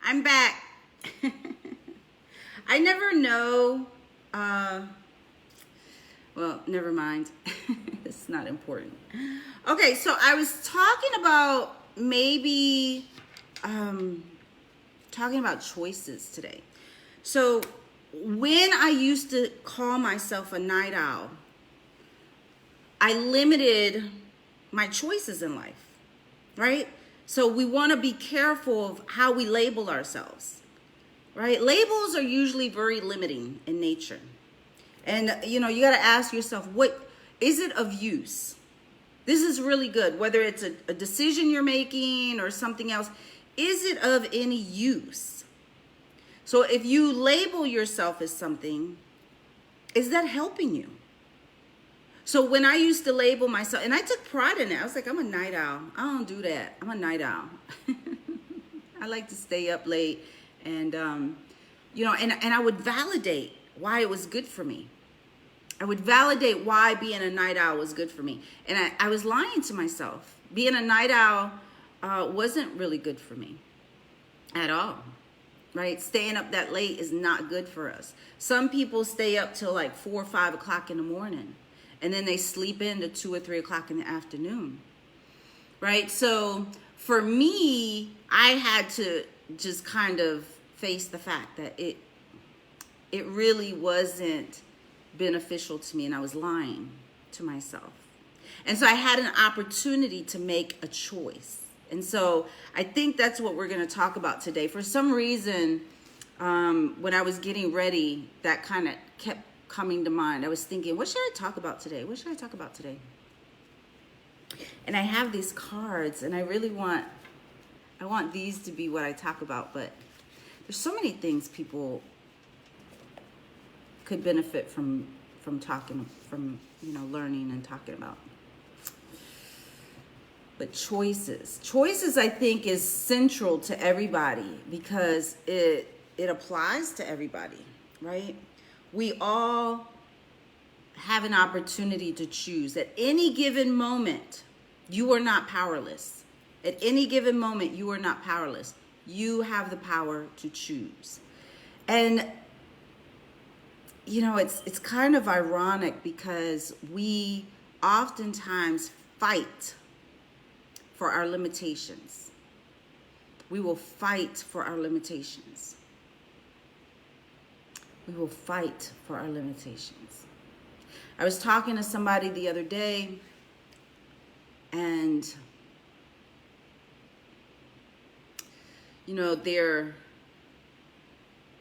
I'm back. I never know. Well, never mind. It's not important. Okay, so I was talking about maybe talking about choices today. So when I used to call myself a night owl, I limited my choices in life, right? So we want to be careful of how we label ourselves, right? Labels are usually very limiting in nature. And, you got to ask yourself, what is it of use? This is really good. Whether it's a decision you're making or something else, is it of any use? So if you label yourself as something, is that helping you? So when I used to label myself, and I took pride in it, I was like, I'm a night owl. I don't do that. I'm a night owl. I like to stay up late and, and I would validate why it was good for me. I would validate why being a night owl was good for me. And I was lying to myself. Being a night owl wasn't really good for me at all, right? Staying up that late is not good for us. Some people stay up till like 4 or 5 o'clock in the morning, and then they sleep in to 2 or 3 o'clock in the afternoon, right? So for me, I had to just kind of face the fact that it really wasn't beneficial to me, and I was lying to myself. And so I had an opportunity to make a choice. And so I think that's what we're going to talk about today. For some reason, when I was getting ready, that kind of kept coming to mind. I was thinking, what should I talk about today? What should I talk about today? And I have these cards, and I want these to be what I talk about, but there's so many things people could benefit from talking, from learning and talking about. But choices I think is central to everybody because it applies to everybody, right? We all have an opportunity to choose. At any given moment, you are not powerless. At any given moment, you are not powerless. You have the power to choose. And it's kind of ironic because we oftentimes fight for our limitations. We will fight for our limitations. We will fight for our limitations. I was talking to somebody the other day, and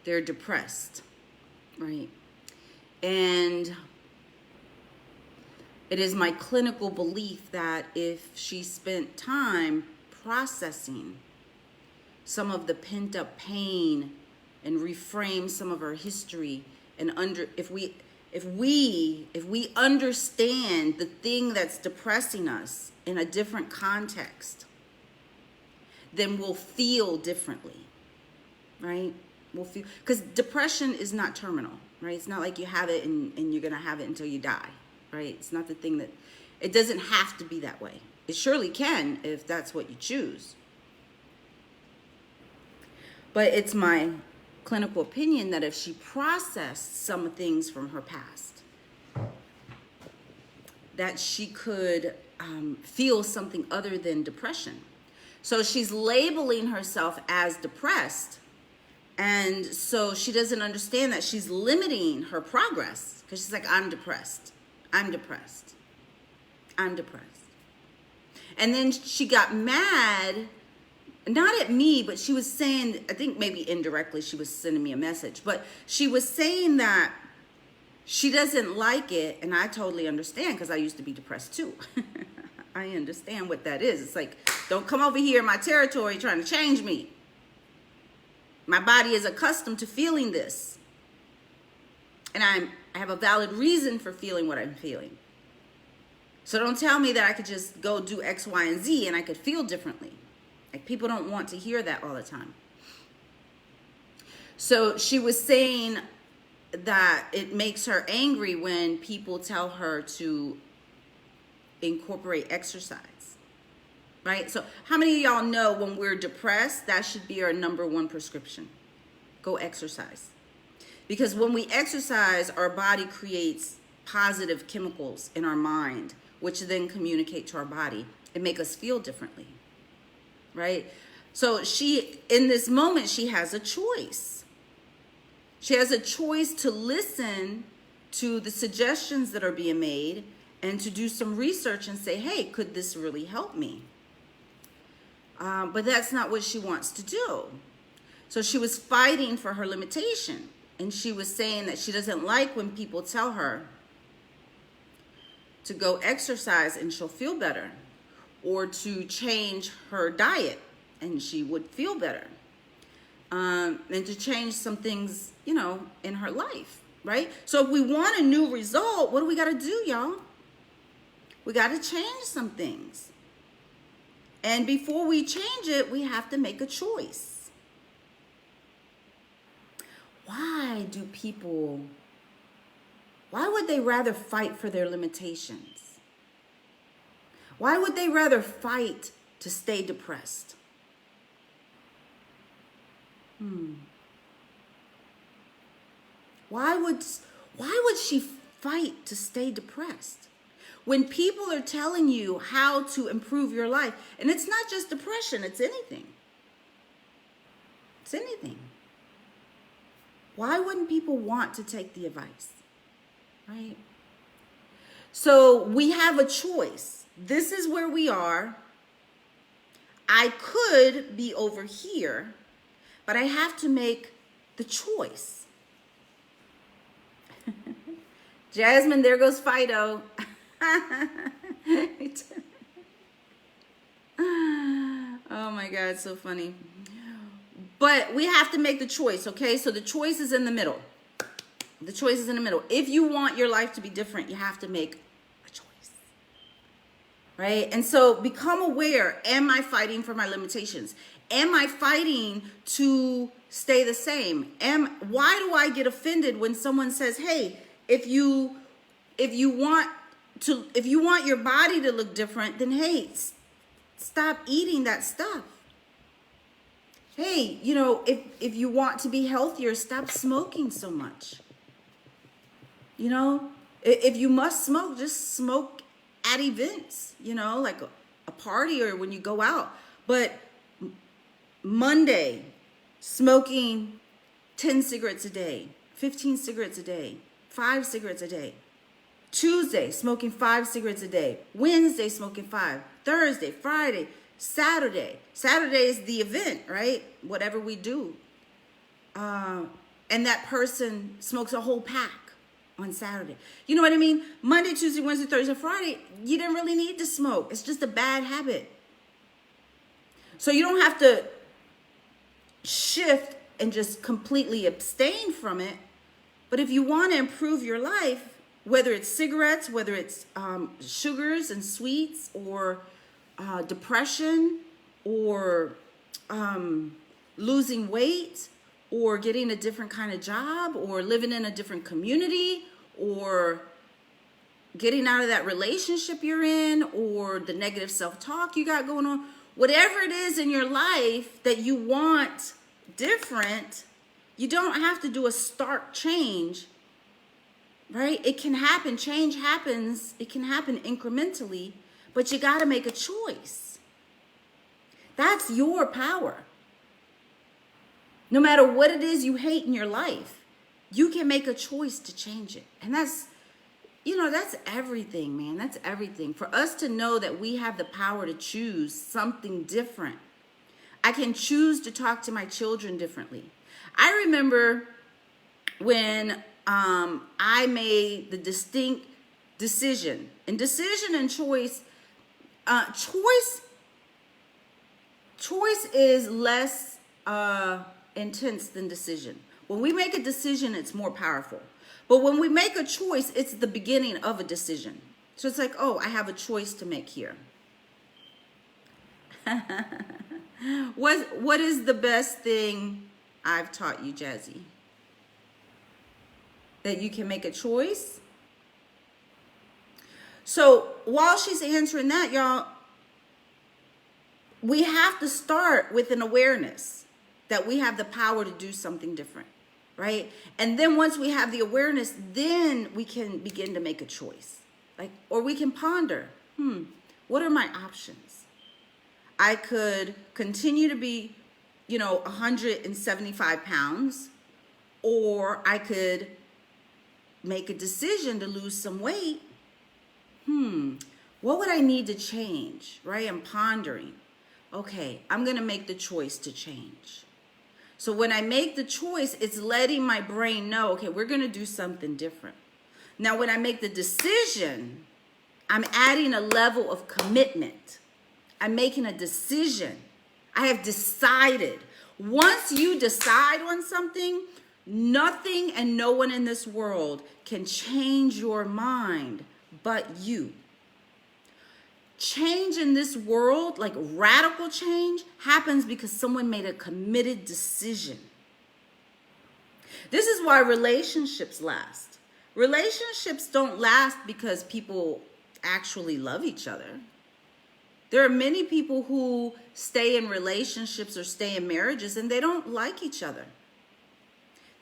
they're depressed, right? And it is my clinical belief that if she spent time processing some of the pent-up pain and reframe some of her history, and if we understand the thing that's depressing us in a different context, then we'll feel differently, right? We'll feel, because depression is not terminal, right? It's not like you have it and you're gonna have it until you die, right? It's not the thing that, it doesn't have to be that way. It surely can if that's what you choose. But it's my clinical opinion that if she processed some things from her past, that she could feel something other than depression. So she's labeling herself as depressed, and so she doesn't understand that she's limiting her progress because she's like, I'm depressed. I'm depressed. I'm depressed. And then she got mad, not at me, but she was saying, I think maybe indirectly she was sending me a message, but she was saying that she doesn't like it, and I totally understand because I used to be depressed too. I understand what that is. It's like, don't come over here in my territory trying to change me. My body is accustomed to feeling this. And I have a valid reason for feeling what I'm feeling. So don't tell me that I could just go do X, Y, and Z and I could feel differently. Like, people don't want to hear that all the time. So she was saying that it makes her angry when people tell her to incorporate exercise. right? So how many of y'all know when we're depressed, that should be our number one prescription? Go exercise. Because when we exercise, our body creates positive chemicals in our mind, which then communicate to our body and make us feel differently, right? So in this moment, she has a choice. She has a choice to listen to the suggestions that are being made and to do some research and say, hey, could this really help me? But that's not what she wants to do. So she was fighting for her limitation. And she was saying that she doesn't like when people tell her to go exercise and she'll feel better, or to change her diet and she would feel better, and to change some things, in her life, right? So if we want a new result, what do we got to do, y'all? We got to change some things. And before we change it, we have to make a choice. Why would they rather fight for their limitations? Why would they rather fight to stay depressed? Why would she fight to stay depressed? When people are telling you how to improve your life, and it's not just depression, it's anything. It's anything. Why wouldn't people want to take the advice, right? So we have a choice. This is where we are. I could be over here, but I have to make the choice. Jasmine, there goes Fido. Oh my God, so funny. But we have to make the choice, okay? So the choice is in the middle. The choice is in the middle. If you want your life to be different, you have to make a choice, right? And so become aware, am I fighting for my limitations? Am I fighting to stay the same? Why do I get offended when someone says, hey, if you want your body to look different, then hey, stop eating that stuff. Hey, if you want to be healthier, stop smoking so much. If you must smoke, just smoke at events, like a party or when you go out. But Monday, smoking 10 cigarettes a day, 15 cigarettes a day, 5 cigarettes a day. Tuesday, smoking 5 cigarettes a day. Wednesday, smoking 5. Thursday, Friday, Saturday. Saturday is the event, right? Whatever we do. And that person smokes a whole pack on Saturday. You know what I mean? Monday, Tuesday, Wednesday, Thursday, Friday, you didn't really need to smoke. It's just a bad habit. So you don't have to shift and just completely abstain from it. But if you want to improve your life, whether it's cigarettes, whether it's sugars and sweets, or depression, or losing weight, or getting a different kind of job, or living in a different community, or getting out of that relationship you're in, or the negative self-talk you got going on, whatever it is in your life that you want different, you don't have to do a stark change, right? It can happen. Change happens. It can happen incrementally, but you got to make a choice. That's your power. No matter what it is you hate in your life, you can make a choice to change it. And that's everything, man. That's everything. For us to know that we have the power to choose something different. I can choose to talk to my children differently. I remember when I made the distinct decision. And decision and choice, choice is less intense than decision. When we make a decision, it's more powerful. But when we make a choice, it's the beginning of a decision. So it's like, oh, I have a choice to make here. What is the best thing I've taught you, Jazzy? That you can make a choice? So while she's answering that, y'all, we have to start with an awareness that we have the power to do something different, right? And then once we have the awareness, then we can begin to make a choice. Like, or we can ponder, what are my options? I could continue to be, 175 pounds, or I could make a decision to lose some weight. What would I need to change, right? I'm pondering. Okay, I'm going to make the choice to change. So when I make the choice, it's letting my brain know, okay, we're going to do something different. Now, when I make the decision, I'm adding a level of commitment. I'm making a decision. I have decided. Once you decide on something, nothing and no one in this world can change your mind but you. Change in this world, like radical change, happens because someone made a committed decision. This is why relationships last. Relationships don't last because people actually love each other. There are many people who stay in relationships or stay in marriages and they don't like each other.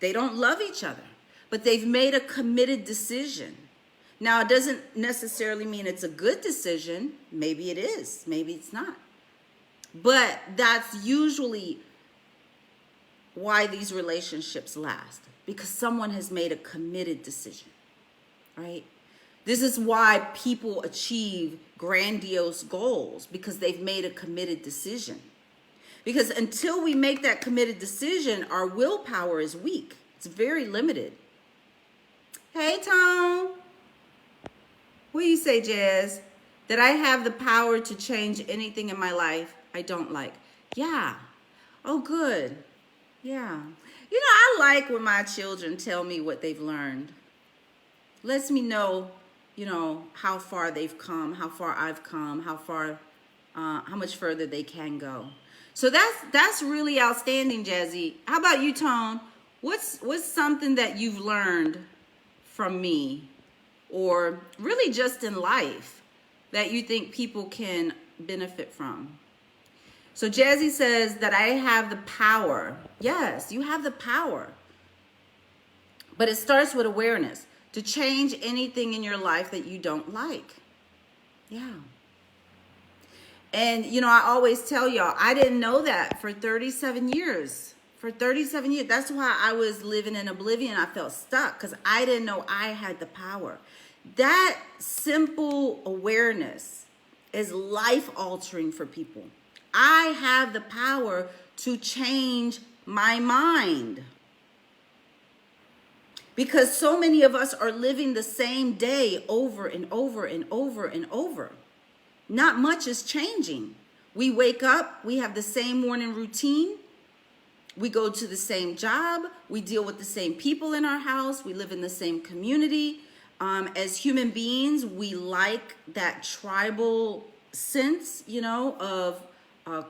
They don't love each other, but they've made a committed decision. Now, it doesn't necessarily mean it's a good decision. Maybe it is, maybe it's not. But that's usually why these relationships last, because someone has made a committed decision, right? This is why people achieve grandiose goals, because they've made a committed decision. Because until we make that committed decision, our willpower is weak. It's very limited. Hey, Tom. What do you say, Jazz? That I have the power to change anything in my life I don't like. Yeah. Oh, good. Yeah. I like when my children tell me what they've learned. Lets me know, how far they've come, how far I've come, how much further they can go. So that's really outstanding, Jazzy. How about you, Tone? What's something that you've learned from me, or really just in life, that you think people can benefit from? So Jazzy says that I have the power. Yes, you have the power. But it starts with awareness to change anything in your life that you don't like. Yeah. And, I always tell y'all, I didn't know that for 37 years. For 37 years. That's why I was living in oblivion. I felt stuck because I didn't know I had the power. That simple awareness is life altering for people. I have the power to change my mind. Because so many of us are living the same day over and over and over and over. Not much is changing. We wake up, we have the same morning routine. We go to the same job. We deal with the same people in our house. We live in the same community. As human beings, we like that tribal sense, of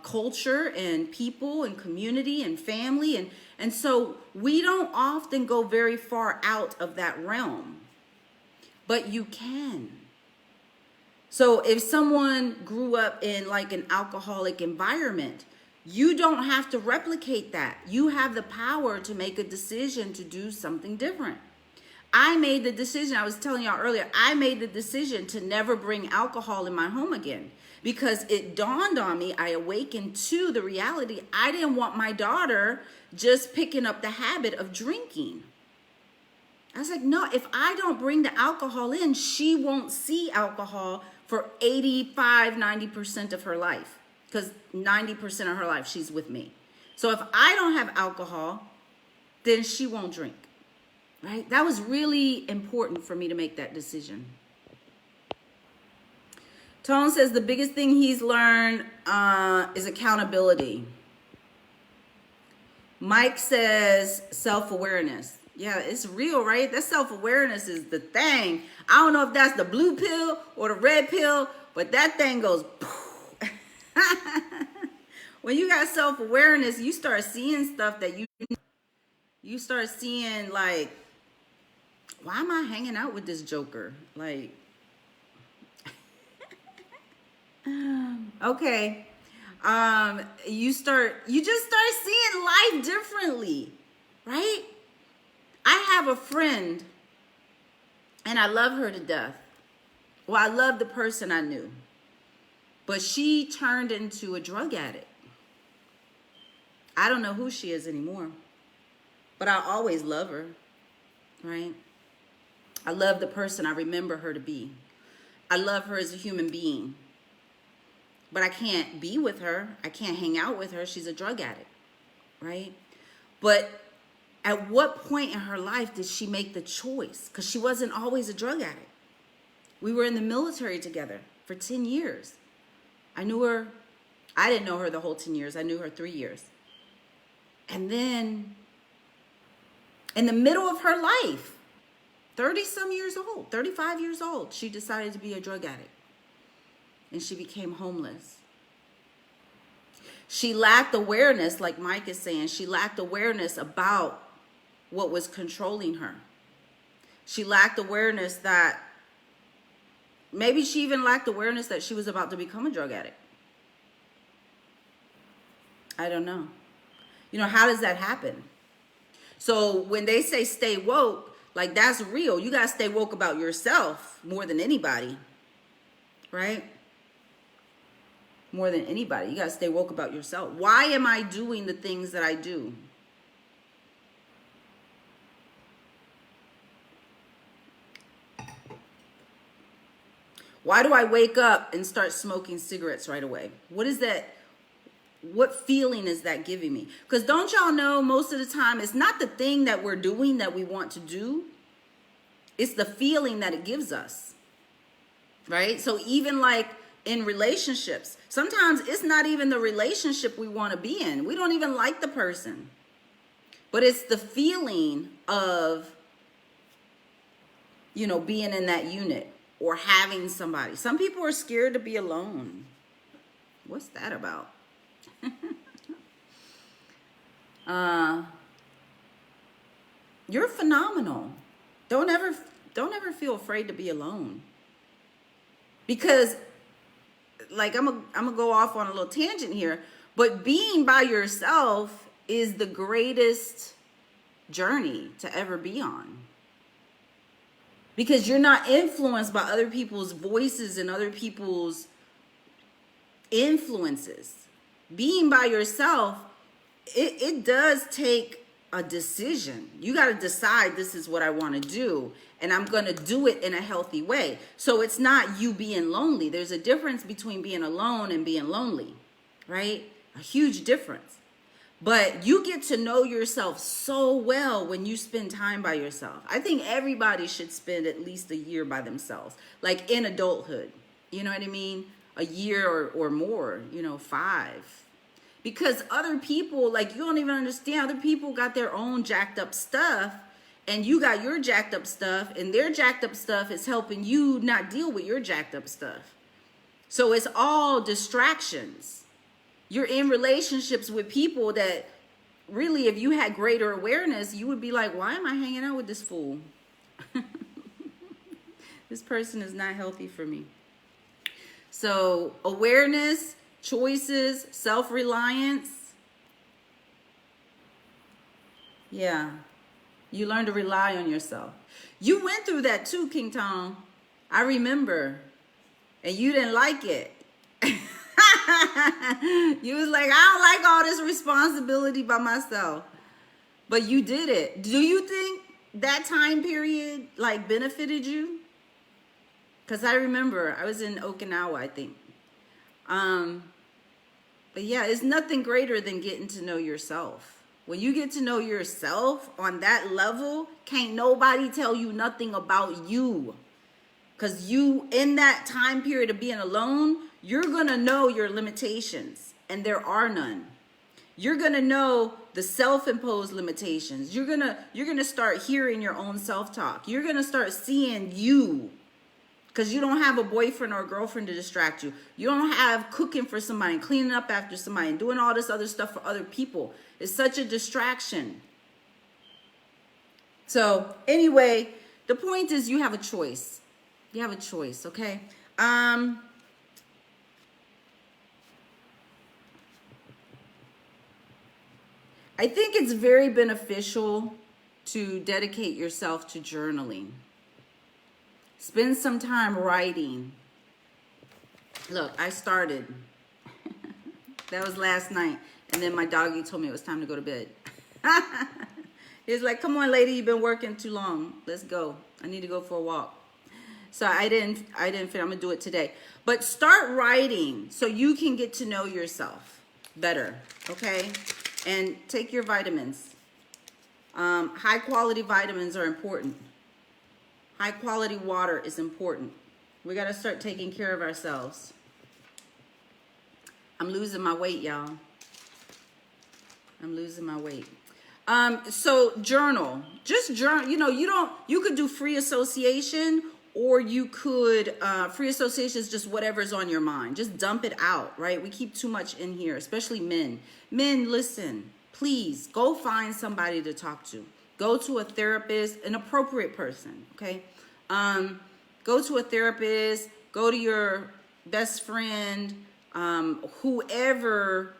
culture and people and community and family. And so we don't often go very far out of that realm. But you can. So if someone grew up in like an alcoholic environment, you don't have to replicate that. You have the power to make a decision to do something different. I made the decision, I was telling y'all earlier, I made the decision to never bring alcohol in my home again because it dawned on me, I awakened to the reality, I didn't want my daughter just picking up the habit of drinking. I was like, no, if I don't bring the alcohol in, she won't see alcohol for 85, 90% of her life. Because 90% of her life, she's with me. So if I don't have alcohol, then she won't drink, right? That was really important for me to make that decision. Tone says the biggest thing he's learned is accountability. Mike says self-awareness. Yeah, it's real, right? That self-awareness is the thing. I don't know if that's the blue pill or the red pill, but that thing goes poof. When you got self-awareness, you start seeing stuff that you start seeing, like, why am I hanging out with this joker? Like, okay. You just start seeing life differently, right? I have a friend, and I love her to death. Well, I love the person I knew, but she turned into a drug addict. I don't know who she is anymore, but I always love her, right? I love the person I remember her to be. I love her as a human being, but I can't be with her. I can't hang out with her. She's a drug addict, right? But at what point in her life did she make the choice? Because she wasn't always a drug addict. We were in the military together for 10 years. I didn't know her the whole 10 years. I knew her 3 years. And then in the middle of her life, 30 some years old, 35 years old, she decided to be a drug addict. And she became homeless. She lacked awareness, like Mike is saying. She lacked awareness about what was controlling her. She lacked awareness that, maybe she even lacked awareness that she was about to become a drug addict. I don't know. How does that happen? So when they say stay woke, like that's real. You got to stay woke about yourself more than anybody, right? More than anybody. You got to stay woke about yourself. Why am I doing the things that I do? Why do I wake up and start smoking cigarettes right away? What is that? What feeling is that giving me? Because don't y'all know, most of the time, it's not the thing that we're doing that we want to do. It's the feeling that it gives us, right? So even like in relationships, sometimes it's not even the relationship we want to be in. We don't even like the person. But it's the feeling of, being in that unit or having somebody. Some people are scared to be alone. What's that about? You're phenomenal. Don't ever feel afraid to be alone. Because, like, I'm gonna go off on a little tangent here, but being by yourself is the greatest journey to ever be on. Because you're not influenced by other people's voices and other people's influences. Being by yourself, it does take a decision. You got to decide, this is what I want to do, and I'm going to do it in a healthy way. So it's not you being lonely. There's a difference between being alone and being lonely, right? A huge difference. But you get to know yourself so well when you spend time by yourself. I think everybody should spend at least a year by themselves, like in adulthood. You know what I mean? A year or more, 5. Because other people, like, you don't even understand, other people got their own jacked up stuff, and you got your jacked up stuff, and their jacked up stuff is helping you not deal with your jacked up stuff. So it's all distractions. You're in relationships with people that really, if you had greater awareness, you would be like, why am I hanging out with this fool? This person is not healthy for me. So awareness, choices, self-reliance. Yeah. You learn to rely on yourself. You went through that too, King Tom. I remember. And you didn't like it. You was like, I don't like all this responsibility by myself. But you did it. Do you think that time period like benefited you? Because I remember I was in Okinawa, I think. But yeah, it's nothing greater than getting to know yourself. When you get to know yourself on that level, can't nobody tell you nothing about you. Because you, in that time period of being alone, you're going to know your limitations, and there are none. You're going to know the self-imposed limitations. You're going to start hearing your own self-talk. You're going to start seeing you, because you don't have a boyfriend or a girlfriend to distract you. You don't have cooking for somebody and cleaning up after somebody and doing all this other stuff for other people. It's such a distraction. So anyway, the point is you have a choice. You have a choice, okay? I think it's very beneficial to dedicate yourself to journaling. Spend some time writing. Look, I started. That was last night. And then my doggy told me it was time to go to bed. He was like, come on, lady, you've been working too long. Let's go. I need to go for a walk. So I didn't fit. I'm going to do it today. But start writing so you can get to know yourself better, okay? And take your vitamins. High quality vitamins are important. High quality water is important. We got to start taking care of ourselves. I'm losing my weight, y'all. I'm losing my weight. So journal. Just journal. You could do free association, or you could, free association is just whatever's on your mind. Just dump it out, right? We keep too much in here, especially men. Men, listen, please go find somebody to talk to. Go to a therapist, an appropriate person, okay? Go to a therapist, go to your best friend, whoever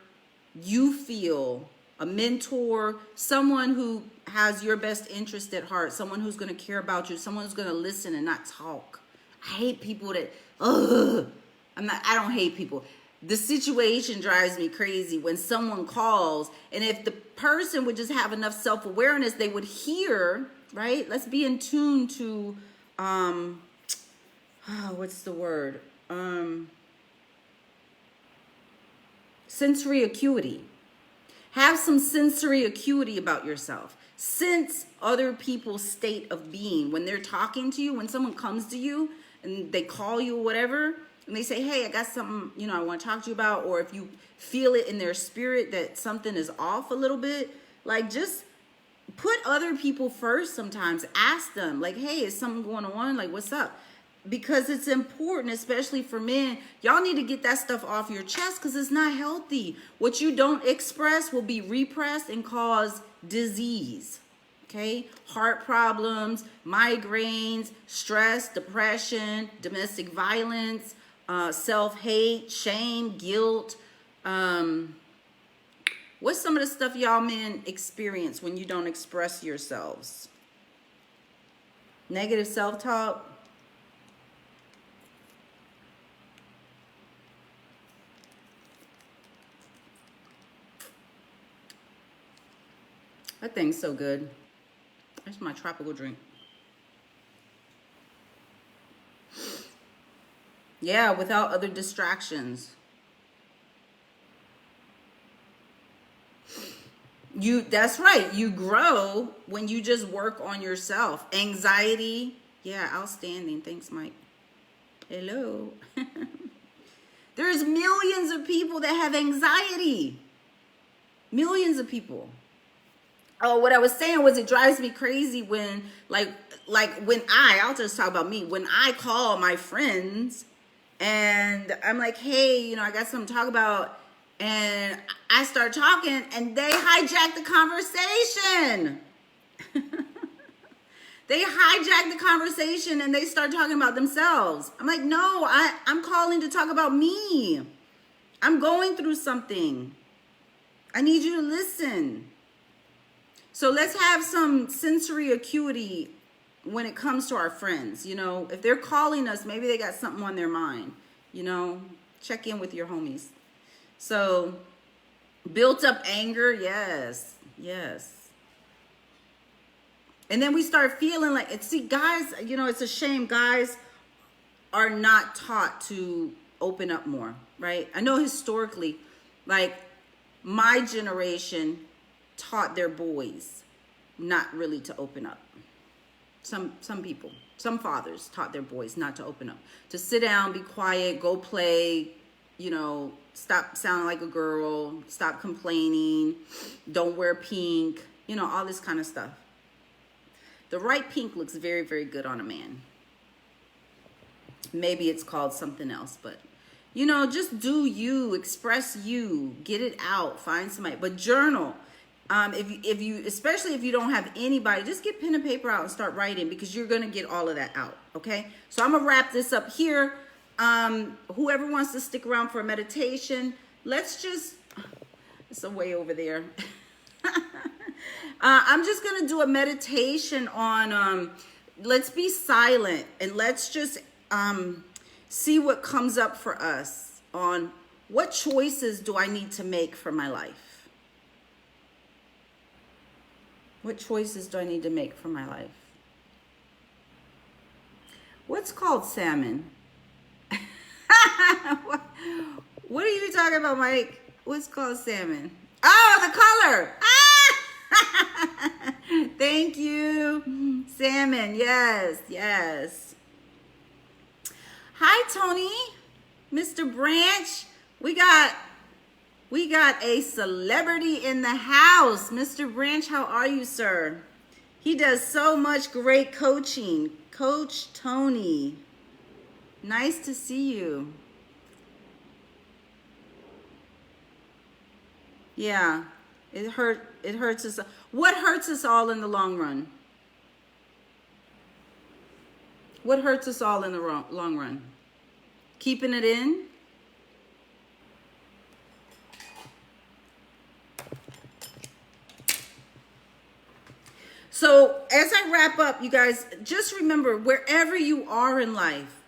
you feel, a mentor, someone who has your best interest at heart, someone who's going to care about you, someone who's going to listen and not talk. I hate people that, I don't hate people. The situation drives me crazy when someone calls, and if the person would just have enough self-awareness, they would hear, right? Let's be in tune to, what's the word? Sensory acuity. Have some sensory acuity about yourself. Sense other people's state of being. When they're talking to you, when someone comes to you and they call you or whatever, and they say, hey, I got something, I want to talk to you about, or if you feel it in their spirit that something is off a little bit, like just put other people first sometimes. Ask them, like, hey, is something going on? Like, what's up? Because it's important, especially for men. Y'all need to get that stuff off your chest because it's not healthy. What you don't express will be repressed and cause disease. Okay? Heart problems, migraines, stress, depression, domestic violence, self-hate, shame, guilt. What's some of the stuff y'all men experience when you don't express yourselves? Negative self-talk. That thing's so good. That's my tropical drink. Yeah, without other distractions. That's right. You grow when you just work on yourself. Anxiety. Yeah, outstanding. Thanks, Mike. Hello. There's millions of people that have anxiety. Millions of people. Oh, what I was saying was it drives me crazy when, like when I'll just talk about me. When I call my friends and I'm like, hey, I got something to talk about. And I start talking and they hijack the conversation. They hijack the conversation and they start talking about themselves. I'm like, no, I'm calling to talk about me. I'm going through something. I need you to listen. So let's have some sensory acuity when it comes to our friends. If they're calling us, maybe they got something on their mind. Check in with your homies. So built up anger, yes. And then we start feeling like, guys, it's a shame guys are not taught to open up more, right? I know historically, like my generation taught their boys not really to open up. Some people, some fathers taught their boys not to open up, to sit down, be quiet, go play, stop sounding like a girl, stop complaining, don't wear pink, all this kind of stuff. The right pink looks very, very good on a man. Maybe it's called something else, but just do you, express you, get it out, find somebody, but journal. If you, especially if you don't have anybody, just get pen and paper out and start writing because you're going to get all of that out. Okay. So I'm going to wrap this up here. Whoever wants to stick around for a meditation, it's way over there. I'm just going to do a meditation on, let's be silent and let's just see what comes up for us on what choices do I need to make for my life? What choices do I need to make for my life? What's called salmon? What are you talking about, Mike? What's called salmon? Oh, the color. Ah! Thank you. Salmon. Yes, yes. Hi, Tony. Mr. Branch. We got a celebrity in the house. Mr. Branch, how are you, sir? He does so much great coaching. Coach Tony. Nice to see you. Yeah, it hurts us. What hurts us all in the long run? What hurts us all in the long run? Keeping it in? So as I wrap up, you guys, just remember, wherever you are in life,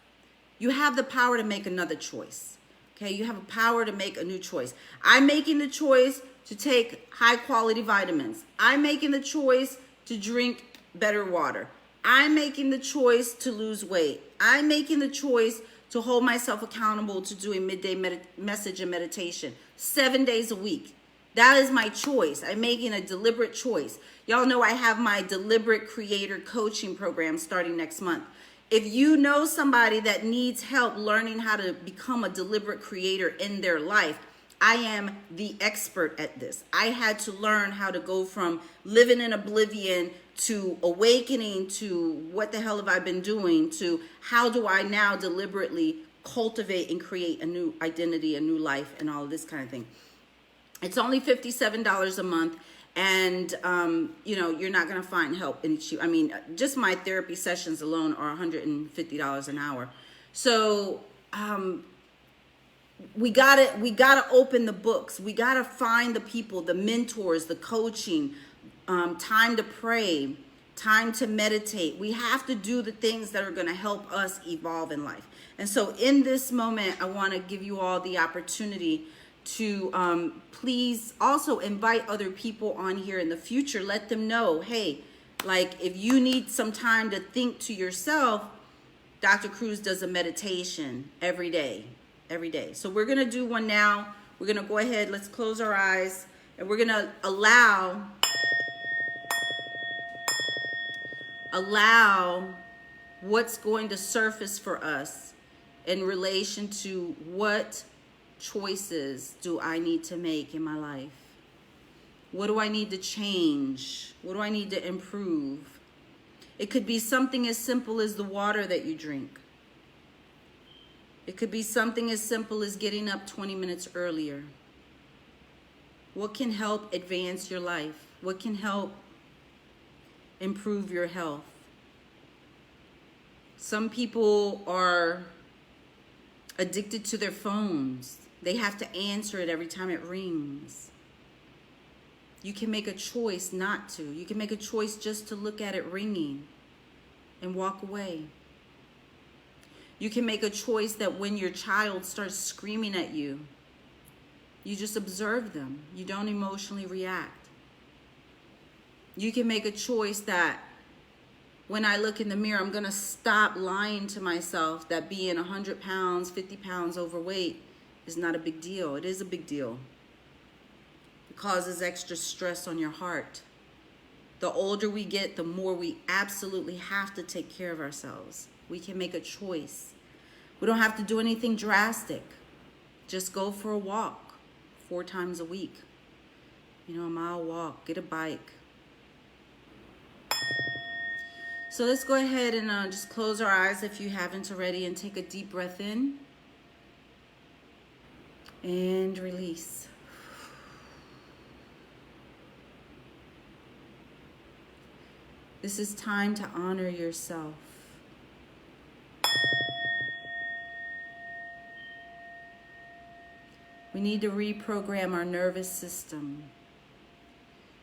you have the power to make another choice. Okay, you have a power to make a new choice. I'm making the choice to take high quality vitamins. I'm making the choice to drink better water. I'm making the choice to lose weight. I'm making the choice to hold myself accountable to doing midday message and meditation 7 days a week. That is my choice. I'm making a deliberate choice. Y'all know I have my Deliberate Creator Coaching Program starting next month. If you know somebody that needs help learning how to become a deliberate creator in their life, I am the expert at this. I had to learn how to go from living in oblivion to awakening to what the hell have I been doing to how do I now deliberately cultivate and create a new identity, a new life, and all of this kind of thing. It's only $57 a month. And, you know, you're not going to find help in cheap. I mean, just my therapy sessions alone are $150 an hour. So, we gotta open the books. We gotta find the people, the mentors, the coaching, time to pray, time to meditate. We have to do the things that are going to help us evolve in life. And so in this moment, I want to give you all the opportunity to please also invite other people on here in the future. Let them know, hey, like if you need some time to think to yourself, Dr. Cruz does a meditation every day. So we're going to do one now. We're going to go ahead. Let's close our eyes and we're going to allow what's going to surface for us in relation to what choices do I need to make in my life? What do I need to change? What do I need to improve? It could be something as simple as the water that you drink. It could be something as simple as getting up 20 minutes earlier. What can help advance your life? What can help improve your health? Some people are addicted to their phones. They have to answer it every time it rings. You can make a choice not to. You can make a choice just to look at it ringing and walk away. You can make a choice that when your child starts screaming at you, you just observe them. You don't emotionally react. You can make a choice that when I look in the mirror, I'm going to stop lying to myself that being 100 pounds, 50 pounds overweight is not a big deal. It is a big deal. It causes extra stress on your heart. The older we get, the more we absolutely have to take care of ourselves. We can make a choice. We don't have to do anything drastic. Just go for a walk 4 times a week. You know, a mile walk, get a bike. So let's go ahead and just close our eyes if you haven't already and take a deep breath in and release. This is time to honor yourself. We need to reprogram our nervous system.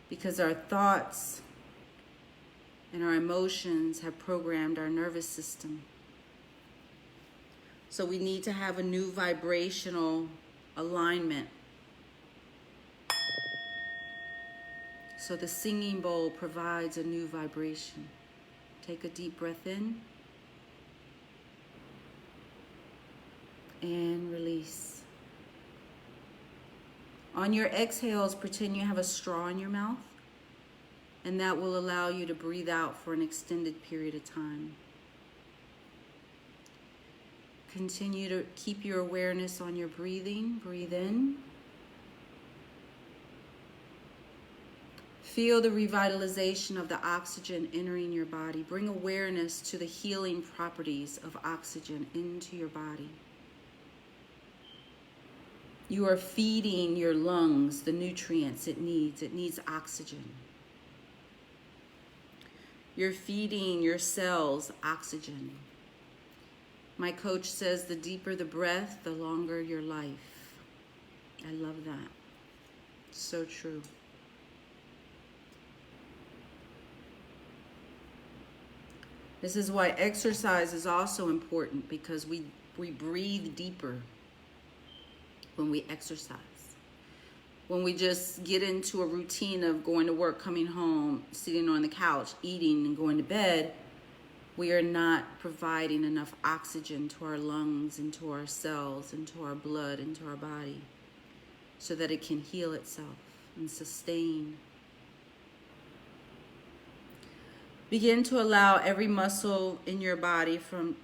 because our thoughts and our emotions have programmed our nervous system. So we need to have a new vibrational alignment. So the singing bowl provides a new vibration. Take a deep breath in and release. On your exhales, pretend you have a straw in your mouth, and that will allow you to breathe out for an extended period of time. Continue to keep your awareness on your breathing. Breathe in. Feel the revitalization of the oxygen entering your body. Bring awareness to the healing properties of oxygen into your body. You are feeding your lungs the nutrients it needs. It needs oxygen. You're feeding your cells oxygen. My coach says the deeper the breath, the longer your life. I love that. So true. This is why exercise is also important, because we breathe deeper when we exercise. When we just get into a routine of going to work, coming home, sitting on the couch, eating, and going to bed, we are not providing enough oxygen to our lungs, into our cells, into our blood, into our body, so that it can heal itself and sustain. Begin to allow every muscle in your body, from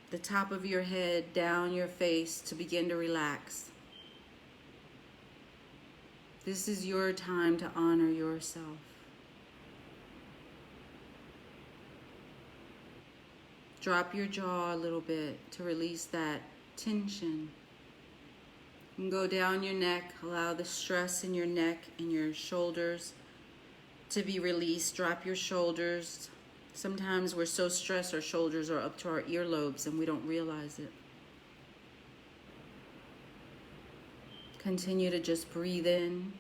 the top of your head down your face, to begin to relax. This is your time to honor yourself. Drop your jaw a little bit to release that tension. And go down your neck. Allow the stress in your neck and your shoulders to be released. Drop your shoulders. Sometimes we're so stressed our shoulders are up to our earlobes and we don't realize it. Continue to just breathe in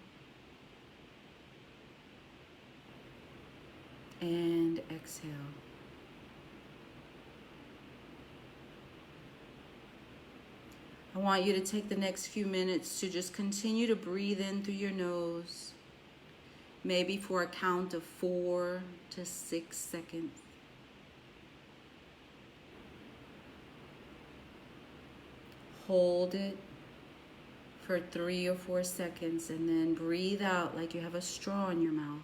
and exhale. I want you to take the next few minutes to just continue to breathe in through your nose, maybe for a count of 4 to 6 seconds. Hold it for 3 or 4 seconds, and then breathe out like you have a straw in your mouth.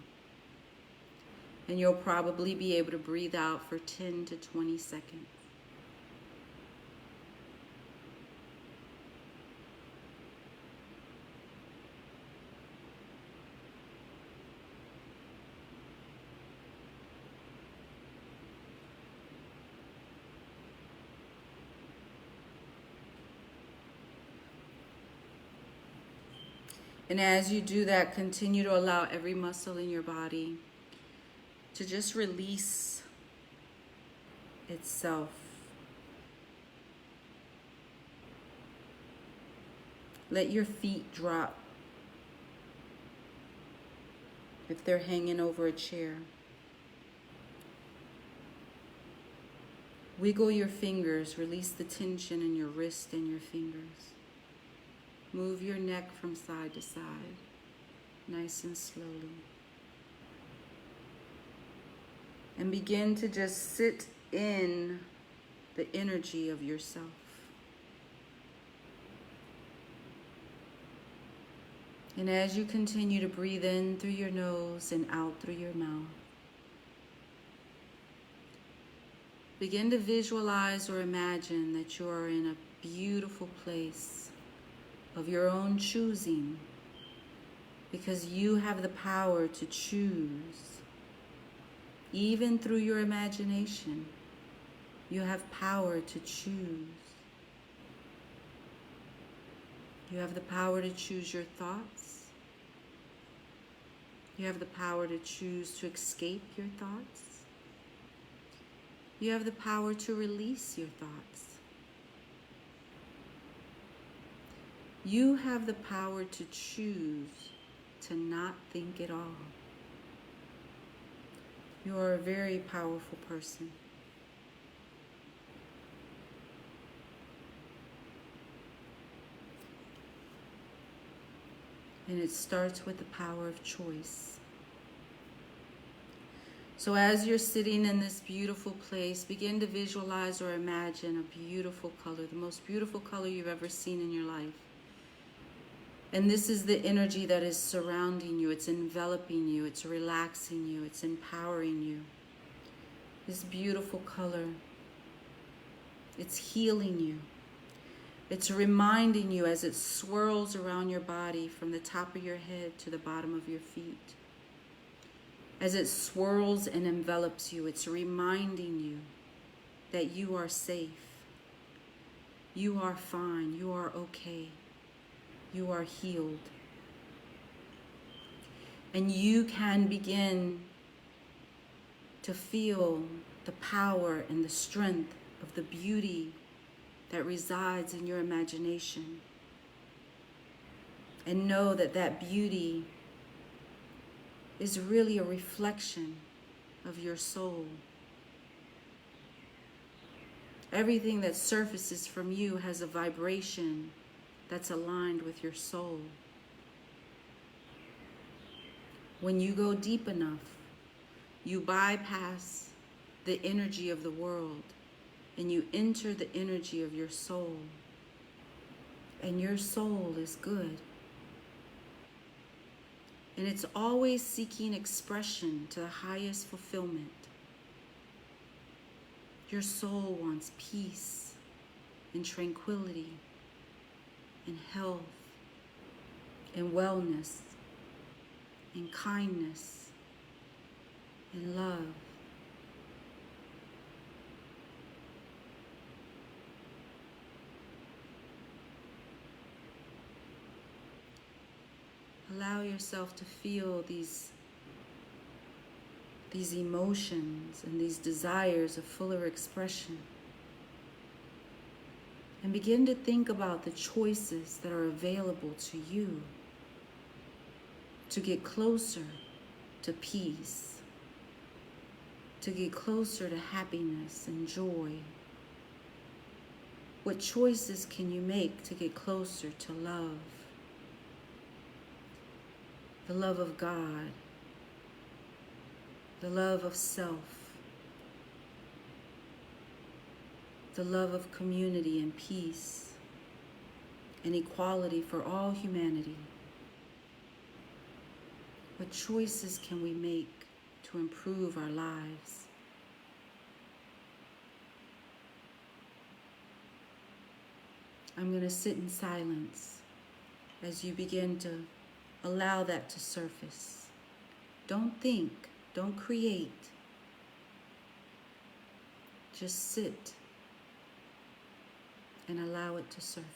And you'll probably be able to breathe out for 10 to 20 seconds. And as you do that, continue to allow every muscle in your body to just release itself. Let your feet drop if they're hanging over a chair. Wiggle your fingers, release the tension in your wrist and your fingers. Move your neck from side to side, nice and slowly. And begin to just sit in the energy of yourself. And as you continue to breathe in through your nose and out through your mouth, begin to visualize or imagine that you are in a beautiful place of your own choosing, because you have the power to choose. Even through your imagination, you have power to choose. You have the power to choose your thoughts. You have the power to choose to escape your thoughts. You have the power to release your thoughts. You have the power to choose to not think at all. You are a very powerful person. And it starts with the power of choice. So as you're sitting in this beautiful place, begin to visualize or imagine a beautiful color, the most beautiful color you've ever seen in your life. And this is the energy that is surrounding you. It's enveloping you. It's relaxing you. It's empowering you. This beautiful color. It's healing you. It's reminding you as it swirls around your body from the top of your head to the bottom of your feet. As it swirls and envelops you, it's reminding you that you are safe. You are fine. You are okay. You are healed. And you can begin to feel the power and the strength of the beauty that resides in your imagination. And know that that beauty is really a reflection of your soul. Everything that surfaces from you has a vibration that's aligned with your soul. When you go deep enough, you bypass the energy of the world and you enter the energy of your soul. And your soul is good. And it's always seeking expression to the highest fulfillment. Your soul wants peace and tranquility and health and wellness and kindness and love. Allow yourself to feel these emotions and these desires of fuller expression. And begin to think about the choices that are available to you to get closer to peace, to get closer to happiness and joy. What choices can you make to get closer to love? The love of God, the love of self, the love of community and peace and equality for all humanity. What choices can we make to improve our lives? I'm going to sit in silence as you begin to allow that to surface. Don't think, don't create. Just sit and allow it to surface.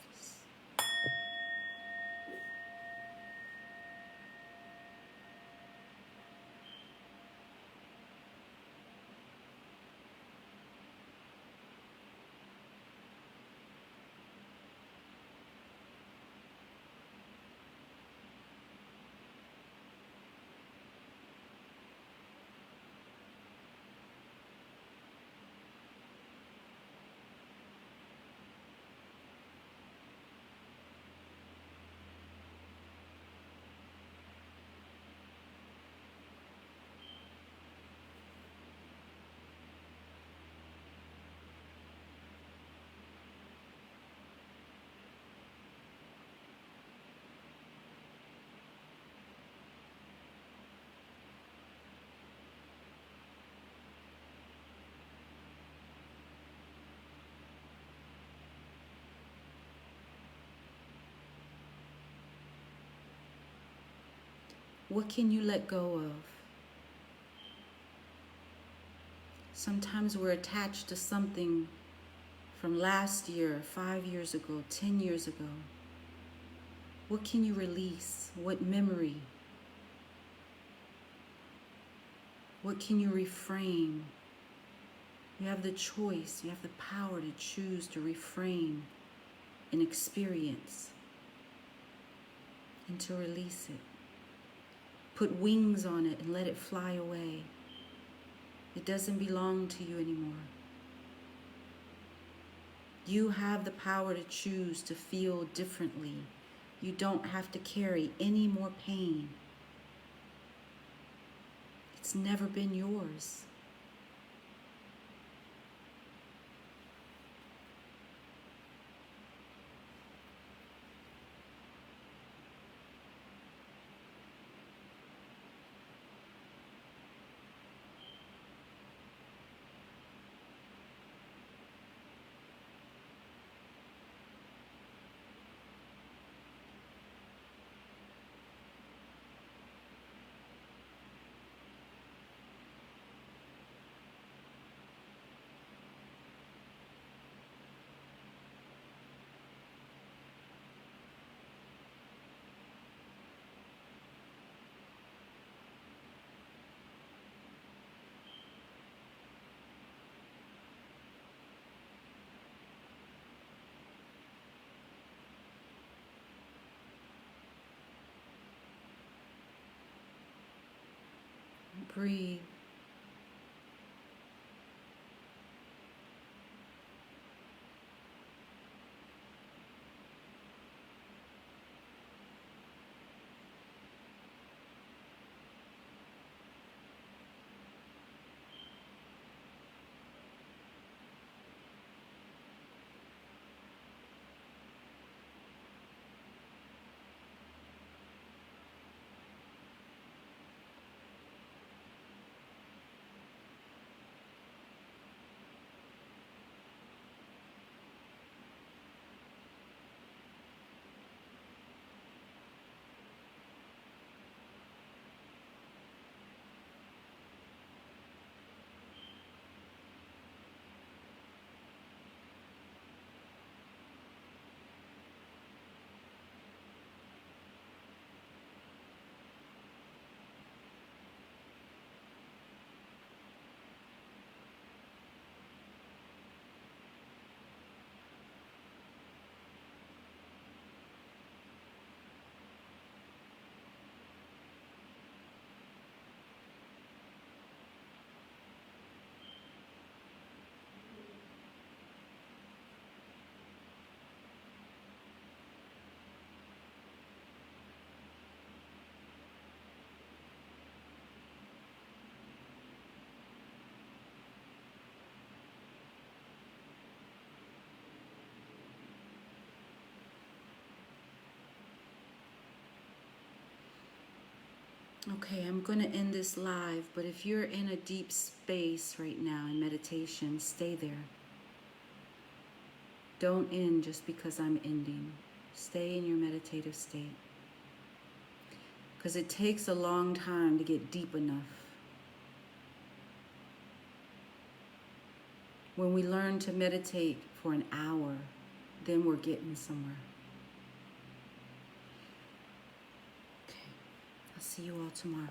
What can you let go of? Sometimes we're attached to something from last year, 5 years ago, 10 years ago. What can you release? What memory? What can you reframe? You have the choice, you have the power to choose to reframe an experience and to release it. Put wings on it and let it fly away. It doesn't belong to you anymore. You have the power to choose to feel differently. You don't have to carry any more pain. It's never been yours. Breathe. Okay, I'm going to end this live, but if you're in a deep space right now in meditation, stay there. Don't end just because I'm ending. Stay in your meditative state. Because it takes a long time to get deep enough. When we learn to meditate for an hour, then we're getting somewhere. Okay, I'll see you all tomorrow.